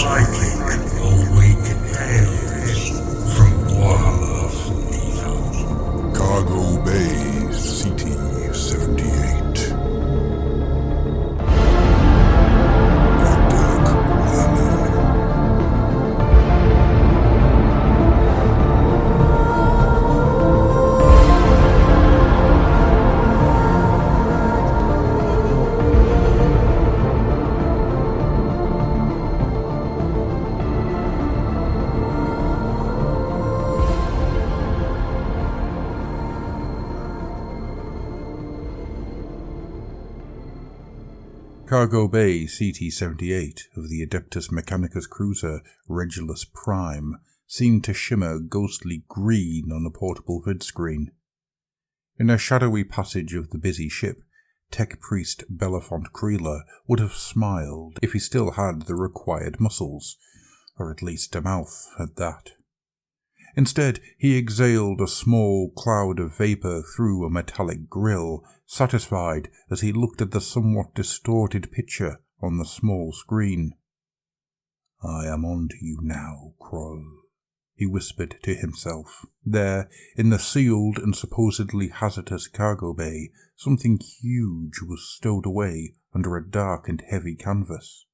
cycling awakened hails from Bois Fleet. Cargo Bay, Ceti 78. Cargo Bay Ceti 78 of the Adeptus Mechanicus cruiser Regulus Prime seemed to shimmer ghostly green on a portable vidscreen. In a shadowy passage of the busy ship, Tech-Priest Belafont Kreeler would have smiled if he still had the required muscles, or at least a mouth at that. Instead, he exhaled a small cloud of vapour through a metallic grill, satisfied as he looked at the somewhat distorted picture on the small screen. "I am on to you now, Kroll," he whispered to himself. There, in the sealed and supposedly hazardous cargo bay, something huge was stowed away under a dark and heavy canvas.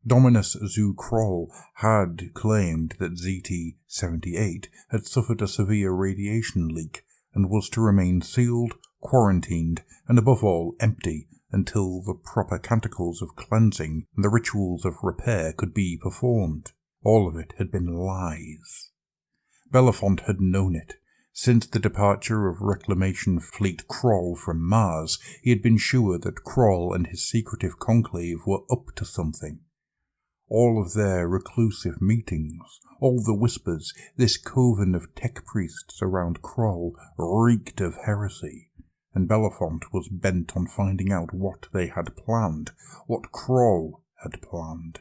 Dominus Zu Kroll had claimed that Ceti-78 had suffered a severe radiation leak and was to remain sealed, quarantined, and above all empty until the proper canticles of cleansing and the rituals of repair could be performed. All of it had been lies. Belafont had known it. Since the departure of Reclamation Fleet Kroll from Mars, he had been sure that Kroll and his secretive conclave were up to something. All of their reclusive meetings, all the whispers, this coven of tech-priests around Kroll reeked of heresy, and Belafont was bent on finding out what they had planned, what Kroll had planned.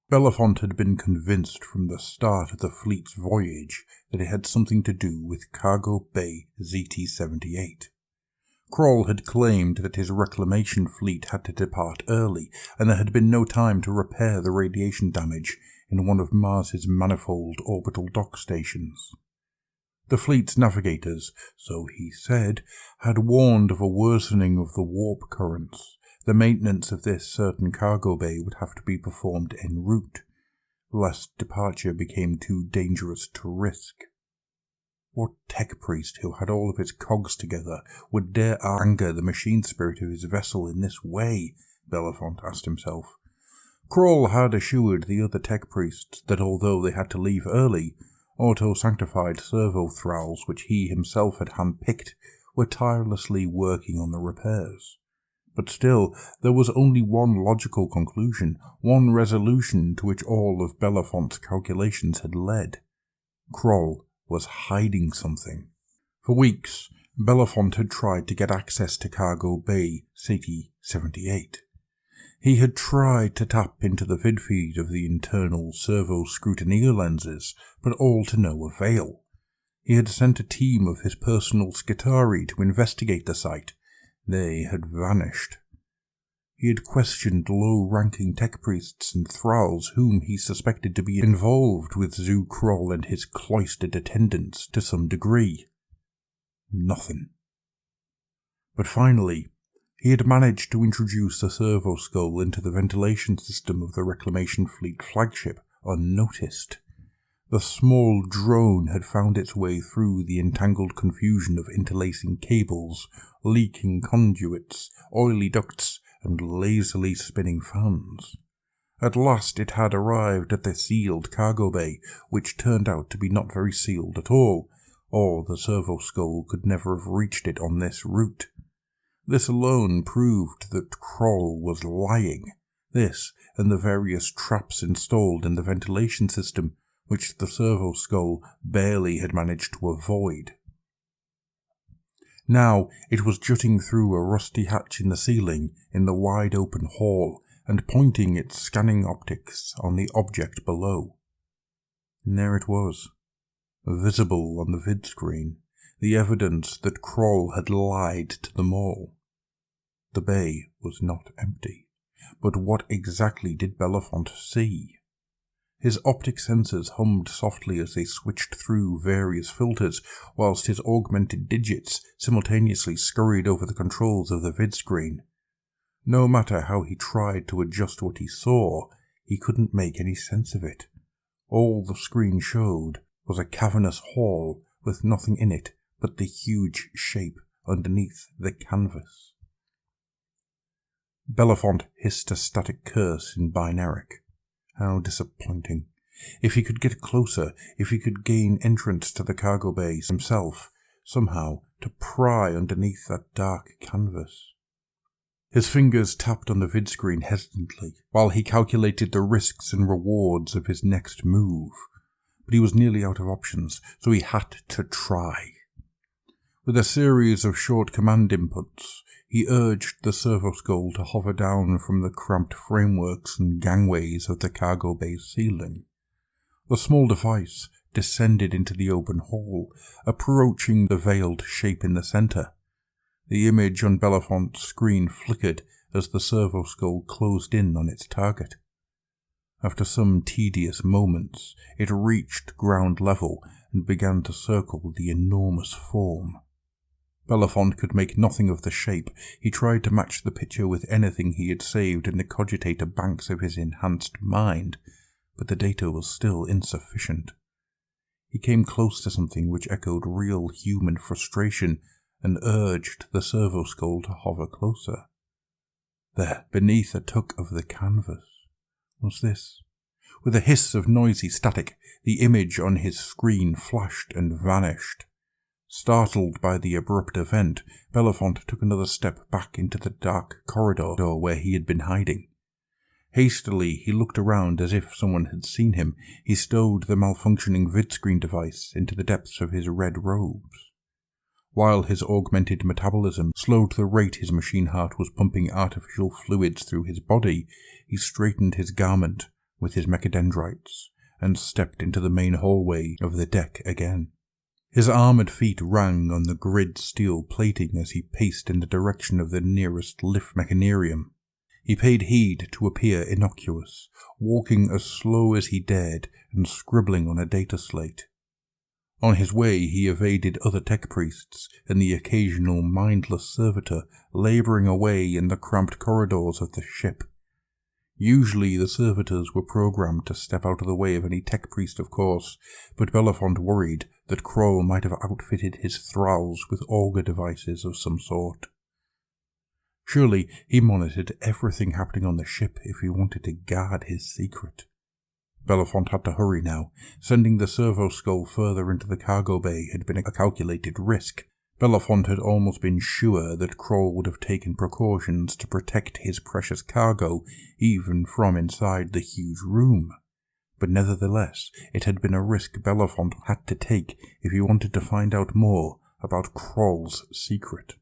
Belafont had been convinced from the start of the fleet's voyage that it had something to do with Cargo Bay Ceti 78. Kroll had claimed that his reclamation fleet had to depart early, and there had been no time to repair the radiation damage in one of Mars's manifold orbital dock stations. The fleet's navigators, so he said, had warned of a worsening of the warp currents. The maintenance of this certain cargo bay would have to be performed en route, lest departure became too dangerous to risk. What tech-priest who had all of his cogs together would dare anger the machine spirit of his vessel in this way? Belafont asked himself. Kroll had assured the other tech-priests that although they had to leave early, auto-sanctified servo-thralls which he himself had hand-picked were tirelessly working on the repairs. But still, there was only one logical conclusion, one resolution to which all of Belafont's calculations had led. Kroll was hiding something. For weeks, Belafont had tried to get access to Cargo Bay Ceti 78. He had tried to tap into the vidfeed of the internal servo-scrutineer lenses, but all to no avail. He had sent a team of his personal Skitari to investigate the site. They had vanished. He had questioned low-ranking tech-priests and thralls whom he suspected to be involved with Zu Kroll and his cloistered attendants to some degree. Nothing. But finally, he had managed to introduce the servo skull into the ventilation system of the Reclamation Fleet flagship unnoticed. The small drone had found its way through the entangled confusion of interlacing cables, leaking conduits, oily ducts, and lazily spinning fans. At last it had arrived at the sealed cargo bay, which turned out to be not very sealed at all, or the servo skull could never have reached it on this route. This alone proved that Kroll was lying. This, and the various traps installed in the ventilation system, which the servo skull barely had managed to avoid. Now it was jutting through a rusty hatch in the ceiling in the wide-open hall and pointing its scanning optics on the object below. And there it was, visible on the vidscreen, the evidence that Kroll had lied to them all. The bay was not empty. But what exactly did Belafont see? His optic sensors hummed softly as they switched through various filters, whilst his augmented digits simultaneously scurried over the controls of the vidscreen. No matter how he tried to adjust what he saw, he couldn't make any sense of it. All the screen showed was a cavernous hall with nothing in it but the huge shape underneath the canvas. Belafont hissed a static curse in binaric. How disappointing. If he could get closer, if he could gain entrance to the cargo bay himself, somehow to pry underneath that dark canvas. His fingers tapped on the vidscreen hesitantly, while he calculated the risks and rewards of his next move. But he was nearly out of options, so he had to try. With a series of short command inputs, he urged the servoskull to hover down from the cramped frameworks and gangways of the cargo bay's ceiling. The small device descended into the open hall, approaching the veiled shape in the centre. The image on Belafont's screen flickered as the servoskull closed in on its target. After some tedious moments, it reached ground level and began to circle the enormous form. Belafont could make nothing of the shape. He tried to match the picture with anything he had saved in the cogitator banks of his enhanced mind, but the data was still insufficient. He came close to something which echoed real human frustration and urged the servoskull to hover closer. There, beneath a tuck of the canvas, was this. With a hiss of noisy static, the image on his screen flashed and vanished. Startled by the abrupt event, Belafont took another step back into the dark corridor where he had been hiding. Hastily, he looked around as if someone had seen him. He stowed the malfunctioning vidscreen device into the depths of his red robes. While his augmented metabolism slowed the rate his machine heart was pumping artificial fluids through his body, he straightened his garment with his mechadendrites and stepped into the main hallway of the deck again. His armoured feet rang on the grid steel plating as he paced in the direction of the nearest lift mechanarium. He paid heed to appear innocuous, walking as slow as he dared and scribbling on a data slate. On his way he evaded other tech-priests and the occasional mindless servitor labouring away in the cramped corridors of the ship. Usually the servitors were programmed to step out of the way of any tech-priest, of course, but Belafont worried that Kroll might have outfitted his thralls with auger devices of some sort. Surely he monitored everything happening on the ship if he wanted to guard his secret. Belafont had to hurry now. Sending the servoskull further into the cargo bay had been a calculated risk. Belafont had almost been sure that Kroll would have taken precautions to protect his precious cargo, even from inside the huge room. But nevertheless, it had been a risk Belafont had to take if he wanted to find out more about Kroll's secret.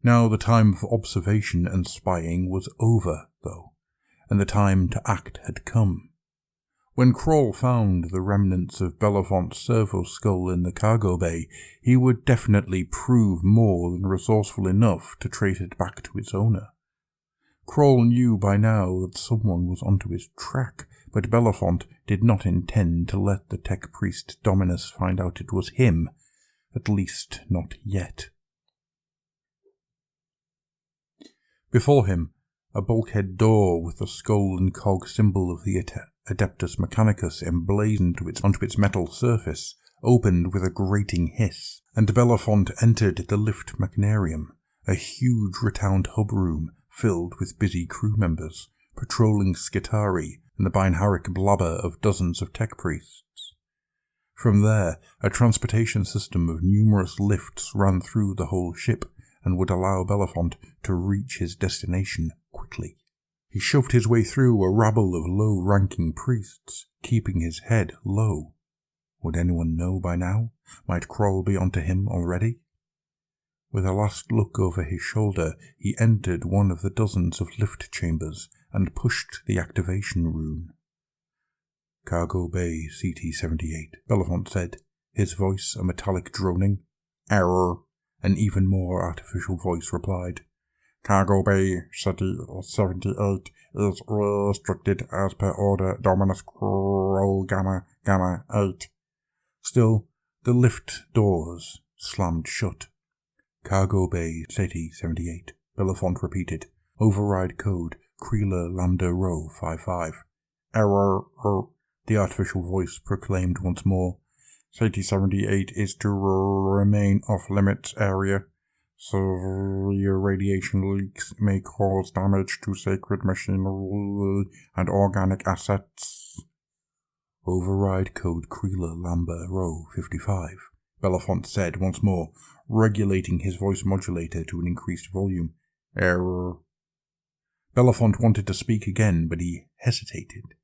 Now the time of observation and spying was over, though, and the time to act had come. When Kroll found the remnants of Belafont's servoskull in the cargo bay, he would definitely prove more than resourceful enough to trace it back to its owner. Kroll knew by now that someone was onto his track, but Belafont did not intend to let the Tech-Priest Dominus find out it was him, at least not yet. Before him, a bulkhead door with the skull and cog symbol of the Adeptus Mechanicus emblazoned onto its metal surface opened with a grating hiss, and Belafont entered the lift mechanarium, a huge rotund hub room filled with busy crew members, patrolling Skitari and the binaric blabber of dozens of tech-priests. From there, a transportation system of numerous lifts ran through the whole ship and would allow Belafont to reach his destination quickly. He shoved his way through a rabble of low-ranking priests, keeping his head low. Would anyone know by now? Might Kroll be onto him already? With a last look over his shoulder, he entered one of the dozens of lift chambers and pushed the activation rune. "Cargo Bay, Ceti-78, Belafont said, his voice a metallic droning. "Error," an even more artificial voice replied. Cargo Bay Ceti 78 is restricted as per order Dominus Kroll Gamma 8. Still, the lift doors slammed shut. Cargo Bay Ceti 78, Belafont repeated. Override code Kreeler Lambda Rho 55. Error, the artificial voice proclaimed once more. Ceti 78 is to remain off-limits area. Severe radiation leaks may cause damage to sacred machinery and organic assets. Override code Kreeler Lambda Rho 55, Belafont said once more, regulating his voice modulator to an increased volume. Error. Belafont wanted to speak again, but he hesitated.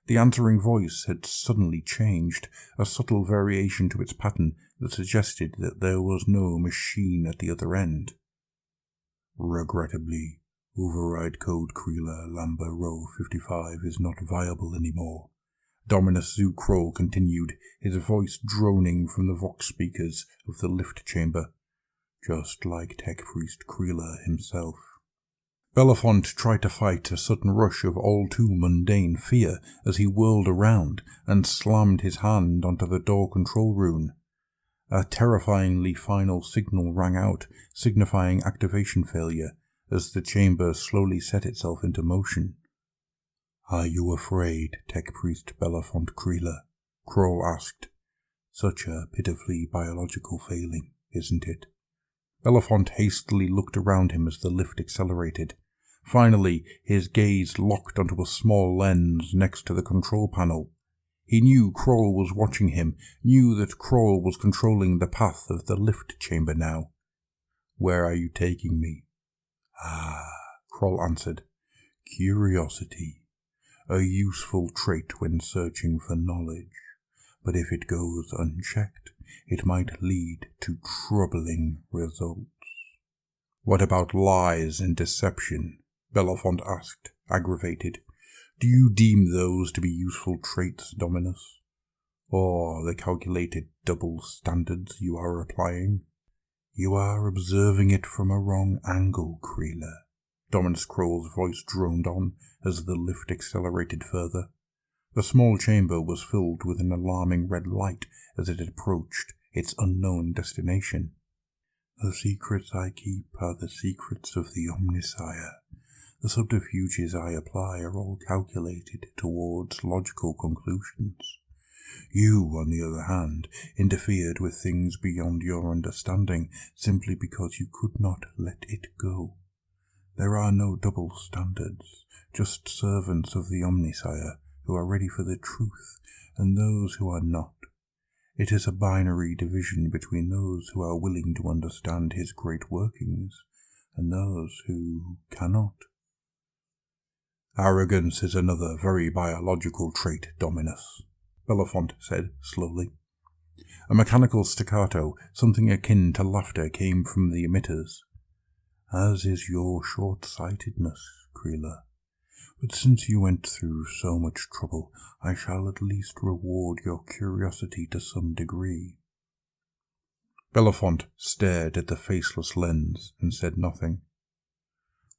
The answering voice had suddenly changed, a subtle variation to its pattern that suggested that there was no machine at the other end. Regrettably, override code Kreeler Lambda Rho 55 is not viable anymore. Dominus Zoo Kroll continued, his voice droning from the vox speakers of the lift chamber, just like Tech-Priest Kreeler himself. Belafont tried to fight a sudden rush of all-too mundane fear as he whirled around and slammed his hand onto the door control rune. A terrifyingly final signal rang out, signifying activation failure, as the chamber slowly set itself into motion. "Are you afraid, Tech-Priest Belafont Kreeler?" Kroll asked. "Such a pitifully biological failing, isn't it?" Belafont hastily looked around him as the lift accelerated. Finally, his gaze locked onto a small lens next to the control panel. He knew Kroll was watching him, knew that Kroll was controlling the path of the lift chamber now. "Where are you taking me?" Kroll answered. "Curiosity. A useful trait when searching for knowledge, but if it goes unchecked, it might lead to troubling results." "What about lies and deception?" Belafont asked, aggravated. "Do you deem those to be useful traits, Dominus? Or the calculated double standards you are applying?" "You are observing it from a wrong angle, Kreeler." Dominus Kroll's voice droned on as the lift accelerated further. The small chamber was filled with an alarming red light as it approached its unknown destination. "The secrets I keep are the secrets of the Omnisire. The subterfuges I apply are all calculated towards logical conclusions. You, on the other hand, interfered with things beyond your understanding simply because you could not let it go. There are no double standards, just servants of the Omnisire who are ready for the truth and those who are not. It is a binary division between those who are willing to understand his great workings and those who cannot." "Arrogance is another very biological trait, Dominus," Belafont said slowly. A mechanical staccato, something akin to laughter, came from the emitters. "As is your short-sightedness, Kreeler. But since you went through so much trouble, I shall at least reward your curiosity to some degree." Belafont stared at the faceless lens and said nothing.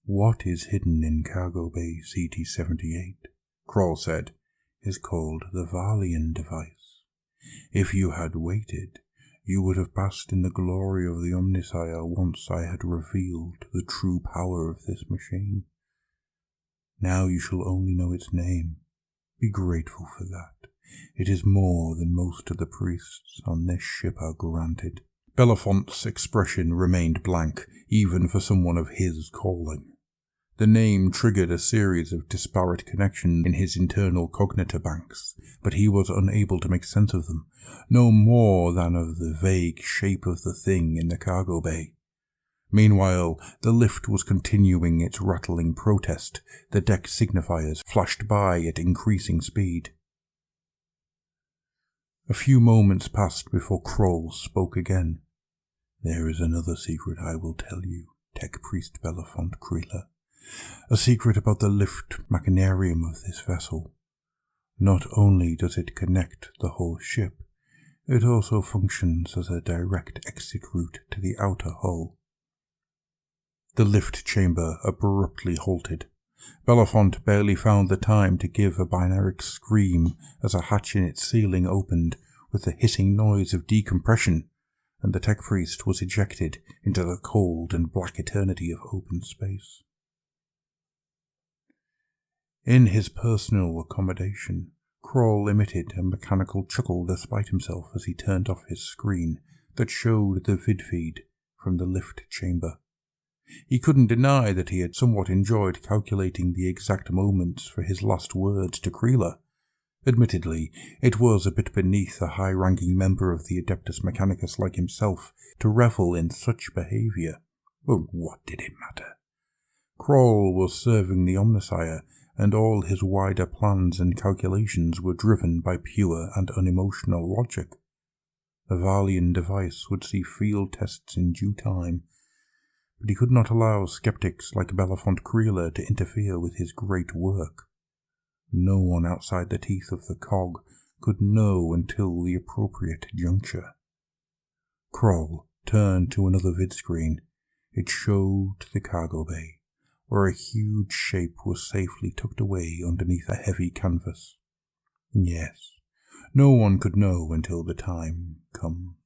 "What is hidden in Cargo Bay Ceti 78, Kroll said, "is called the Valian device. If you had waited, you would have basked in the glory of the Omnisire once I had revealed the true power of this machine. Now you shall only know its name. Be grateful for that. It is more than most of the priests on this ship are granted." Belafont's expression remained blank, even for someone of his calling. The name triggered a series of disparate connections in his internal cognitor banks, but he was unable to make sense of them, no more than of the vague shape of the thing in the cargo bay. Meanwhile, the lift was continuing its rattling protest. The deck signifiers flashed by at increasing speed. A few moments passed before Kroll spoke again. "There is another secret I will tell you, Tech-Priest Belafont Kreeler. A secret about the lift machinarium of this vessel. Not only does it connect the whole ship, it also functions as a direct exit route to the outer hull." The lift chamber abruptly halted. Belafont barely found the time to give a binaric scream as a hatch in its ceiling opened with the hissing noise of decompression, and the Tech-Priest was ejected into the cold and black eternity of open space. In his personal accommodation, Kroll emitted a mechanical chuckle despite himself as he turned off his screen that showed the vid feed from the lift chamber. He couldn't deny that he had somewhat enjoyed calculating the exact moments for his last words to Kreeler. Admittedly, it was a bit beneath a high-ranking member of the Adeptus Mechanicus like himself to revel in such behaviour, but what did it matter? Kroll was serving the Omnissiah, and all his wider plans and calculations were driven by pure and unemotional logic. The Valian device would see field tests in due time, but he could not allow skeptics like Belafont Kreeler to interfere with his great work. No one outside the teeth of the cog could know until the appropriate juncture. Kroll turned to another vidscreen. It showed the cargo bay, where a huge shape was safely tucked away underneath a heavy canvas. Yes, no one could know until the time come.